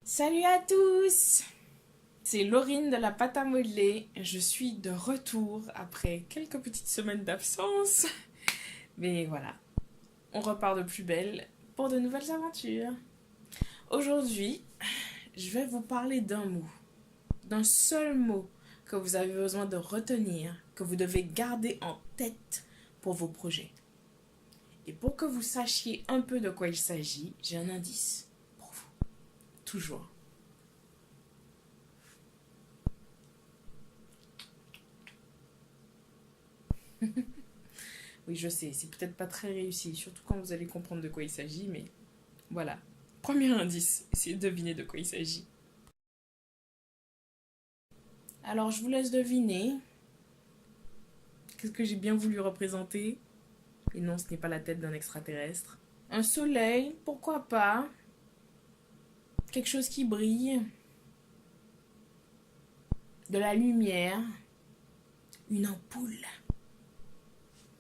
Salut à tous! C'est Laurine de la pâte à modeler. Je suis de retour après quelques petites semaines d'absence. Mais voilà, on repart de plus belle pour de nouvelles aventures. Aujourd'hui, je vais vous parler d'un mot, d'un seul mot que vous avez besoin de retenir, que vous devez garder en tête pour vos projets. Et pour que vous sachiez un peu de quoi il s'agit, j'ai un indice pour vous. Toujours. Oui, je sais, c'est peut-être pas très réussi, surtout quand vous allez comprendre de quoi il s'agit, mais voilà. Premier indice, essayez de deviner de quoi il s'agit. Alors, je vous laisse deviner. Qu'est-ce que j'ai bien voulu représenter? Et non, ce n'est pas la tête d'un extraterrestre. Un soleil, pourquoi pas? Quelque chose qui brille. De la lumière. Une ampoule.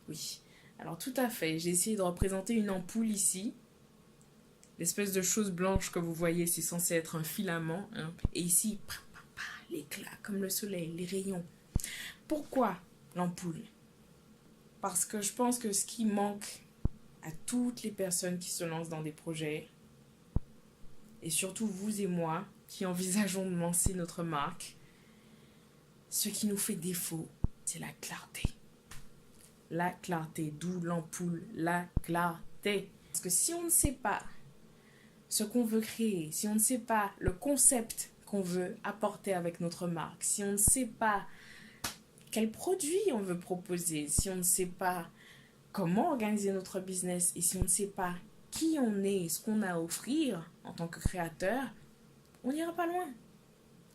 Oui. Alors, tout à fait, j'ai essayé de représenter une ampoule ici. L'espèce de chose blanche que vous voyez, c'est censé être un filament, hein. Et ici, l'éclat, comme le soleil, les rayons. Pourquoi l'ampoule? Parce que je pense que ce qui manque à toutes les personnes qui se lancent dans des projets, et surtout vous et moi, qui envisageons de lancer notre marque, ce qui nous fait défaut, c'est la clarté. La clarté, d'où l'ampoule, la clarté. Parce que si on ne sait pas ce qu'on veut créer, si on ne sait pas le concept qu'on veut apporter avec notre marque, si on ne sait pas quel produit on veut proposer, si on ne sait pas comment organiser notre business et si on ne sait pas qui on est et ce qu'on a à offrir en tant que créateur, on n'ira pas loin.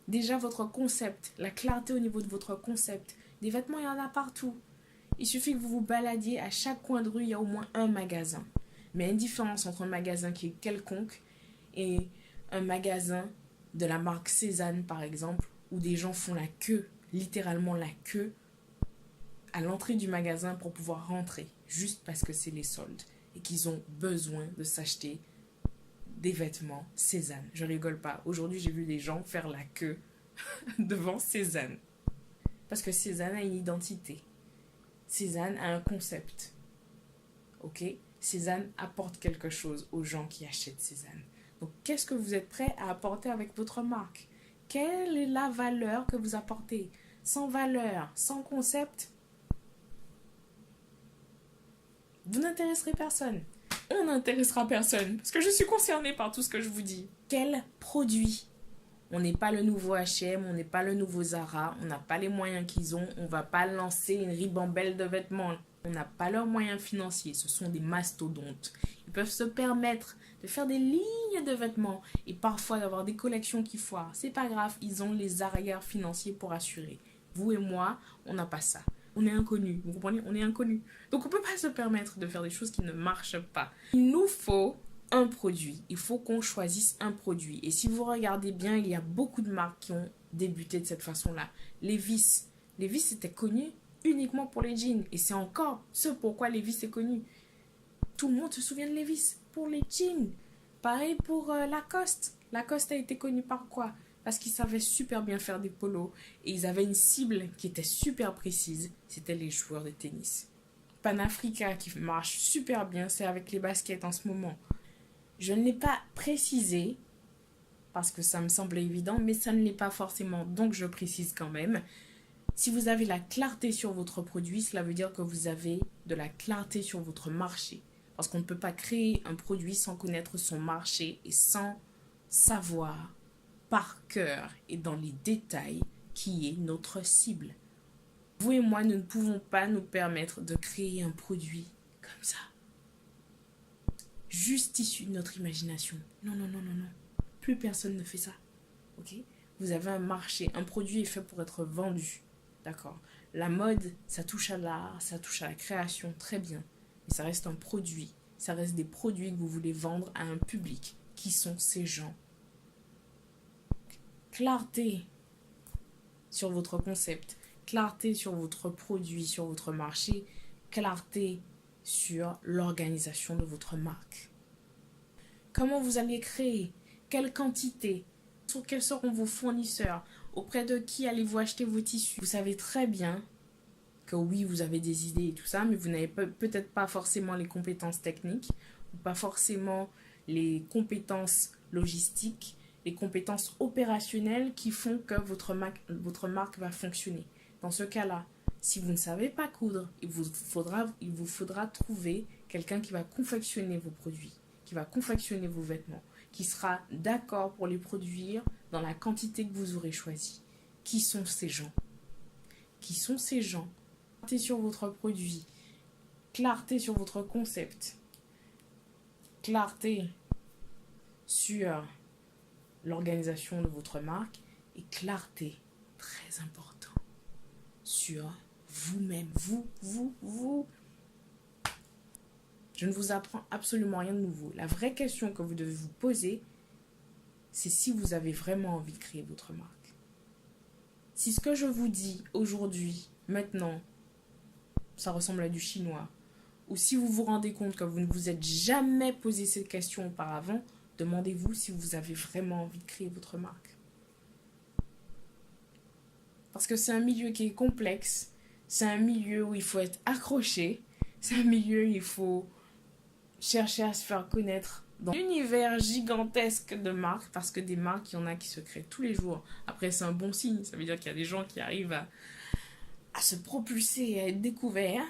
Déjà, votre concept, la clarté au niveau de votre concept. Des vêtements, il y en a partout. Il suffit que vous vous baladiez, à chaque coin de rue, il y a au moins un magasin. Mais il y a une différence entre un magasin qui est quelconque et un magasin de la marque Cézanne, par exemple, où des gens font la queue, littéralement la queue, à l'entrée du magasin pour pouvoir rentrer, juste parce que c'est les soldes et qu'ils ont besoin de s'acheter des vêtements Cézanne. Je rigole pas. Aujourd'hui, j'ai vu des gens faire la queue devant Cézanne. Parce que Cézanne a une identité. Cézanne a un concept. Ok? Cézanne apporte quelque chose aux gens qui achètent Cézanne. Donc, qu'est-ce que vous êtes prêt à apporter avec votre marque? Quelle est la valeur que vous apportez? Sans valeur, sans concept, vous n'intéresserez personne. On n'intéressera personne. Parce que je suis concernée par tout ce que je vous dis. Quel produit? On n'est pas le nouveau H&M, on n'est pas le nouveau Zara, on n'a pas les moyens qu'ils ont, on ne va pas lancer une ribambelle de vêtements. On n'a pas leurs moyens financiers, ce sont des mastodontes. Ils peuvent se permettre de faire des lignes de vêtements et parfois d'avoir des collections qui foirent. C'est pas grave, ils ont les arrières financiers pour assurer. Vous et moi, on n'a pas ça. On est inconnus, vous comprenez? On est inconnus. Donc on ne peut pas se permettre de faire des choses qui ne marchent pas. Il nous faut un produit. Il faut qu'on choisisse un produit. Et si vous regardez bien, il y a beaucoup de marques qui ont débuté de cette façon-là. Levi's. Levi's était connu uniquement pour les jeans. Et c'est encore ce pourquoi Levi's est connu. Tout le monde se souvient de Levi's pour les jeans. Pareil pour Lacoste. Lacoste a été connu par quoi? Parce qu'ils savaient super bien faire des polos. Et ils avaient une cible qui était super précise. C'était les joueurs de tennis. Panafrica qui marche super bien, c'est avec les baskets en ce moment. Je ne l'ai pas précisé parce que ça me semblait évident, mais ça ne l'est pas forcément, donc je précise quand même. Si vous avez la clarté sur votre produit, cela veut dire que vous avez de la clarté sur votre marché. Parce qu'on ne peut pas créer un produit sans connaître son marché et sans savoir par cœur et dans les détails qui est notre cible. Vous et moi, nous ne pouvons pas nous permettre de créer un produit comme ça, juste issu de notre imagination. Non, non, non, non, non. Plus personne ne fait ça. Ok? Vous avez un marché, un produit est fait pour être vendu. D'accord? La mode, ça touche à l'art, ça touche à la création, très bien. Mais ça reste un produit. Ça reste des produits que vous voulez vendre à un public. Qui sont ces gens? Clarté sur votre concept, clarté sur votre produit, sur votre marché, clarté sur l'organisation de votre marque. Comment vous allez créer? Quelle quantité? quels seront vos fournisseurs, auprès de qui allez-vous acheter vos tissus. Vous savez très bien que oui, vous avez des idées et tout ça, mais vous n'avez peut-être pas forcément les compétences techniques, ou pas forcément les compétences logistiques, les compétences opérationnelles qui font que votre marque va fonctionner. Dans ce cas-là, si vous ne savez pas coudre, il vous faudra trouver quelqu'un qui va confectionner vos produits, qui va confectionner vos vêtements, qui sera d'accord pour les produire dans la quantité que vous aurez choisie. Qui sont ces gens? Qui sont ces gens? Clarté sur votre produit, clarté sur votre concept, clarté sur l'organisation de votre marque et clarté, très important, sur vous-même, vous. Je ne vous apprends absolument rien de nouveau. La vraie question que vous devez vous poser, c'est si vous avez vraiment envie de créer votre marque. Si ce que je vous dis aujourd'hui, maintenant, ça ressemble à du chinois, ou si vous vous rendez compte que vous ne vous êtes jamais posé cette question auparavant, demandez-vous si vous avez vraiment envie de créer votre marque. Parce que c'est un milieu qui est complexe, c'est un milieu où il faut être accroché, c'est un milieu où il faut chercher à se faire connaître dans l'univers gigantesque de marques, parce que des marques, il y en a qui se créent tous les jours. Après, c'est un bon signe, ça veut dire qu'il y a des gens qui arrivent à se propulser et à être découverts,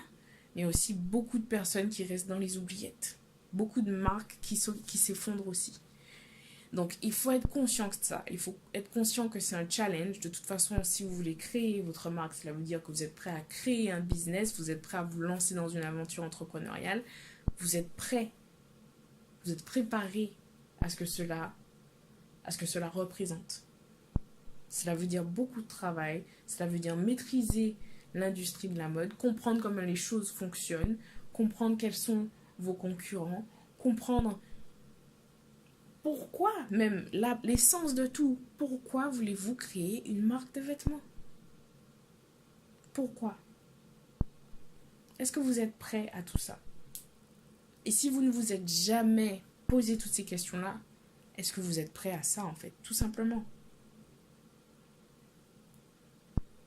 mais aussi beaucoup de personnes qui restent dans les oubliettes. Beaucoup de marques qui s'effondrent aussi. Donc, il faut être conscient de ça. Il faut être conscient que c'est un challenge. De toute façon, si vous voulez créer votre marque, cela veut dire que vous êtes prêt à créer un business, vous êtes prêt à vous lancer dans une aventure entrepreneuriale, vous êtes prêt, vous êtes préparé à ce que cela représente. Cela veut dire beaucoup de travail, cela veut dire maîtriser l'industrie de la mode, comprendre comment les choses fonctionnent, comprendre quels sont vos concurrents, comprendre pourquoi, même l'essence de tout, pourquoi voulez-vous créer une marque de vêtements? Pourquoi? Est-ce que vous êtes prêt à tout ça? Et si vous ne vous êtes jamais posé toutes ces questions-là, est-ce que vous êtes prêt à ça en fait, tout simplement?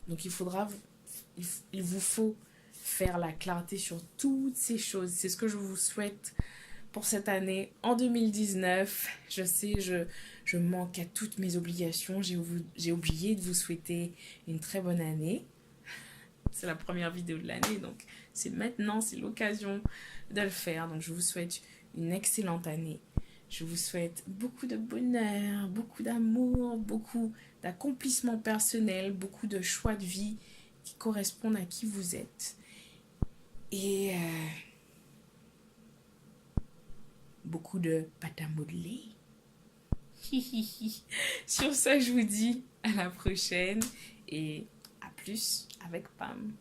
Donc il vous faut faire la clarté sur toutes ces choses. C'est ce que je vous souhaite pour cette année. En 2019, je sais, je manque à toutes mes obligations. J'ai oublié de vous souhaiter une très bonne année. C'est la première vidéo de l'année, donc c'est maintenant, c'est l'occasion de le faire. Donc je vous souhaite une excellente année. Je vous souhaite beaucoup de bonheur, beaucoup d'amour, beaucoup d'accomplissement personnel, beaucoup de choix de vie qui correspondent à qui vous êtes. Et beaucoup de pâte à modeler. Sur ça, je vous dis à la prochaine et à plus avec Pam.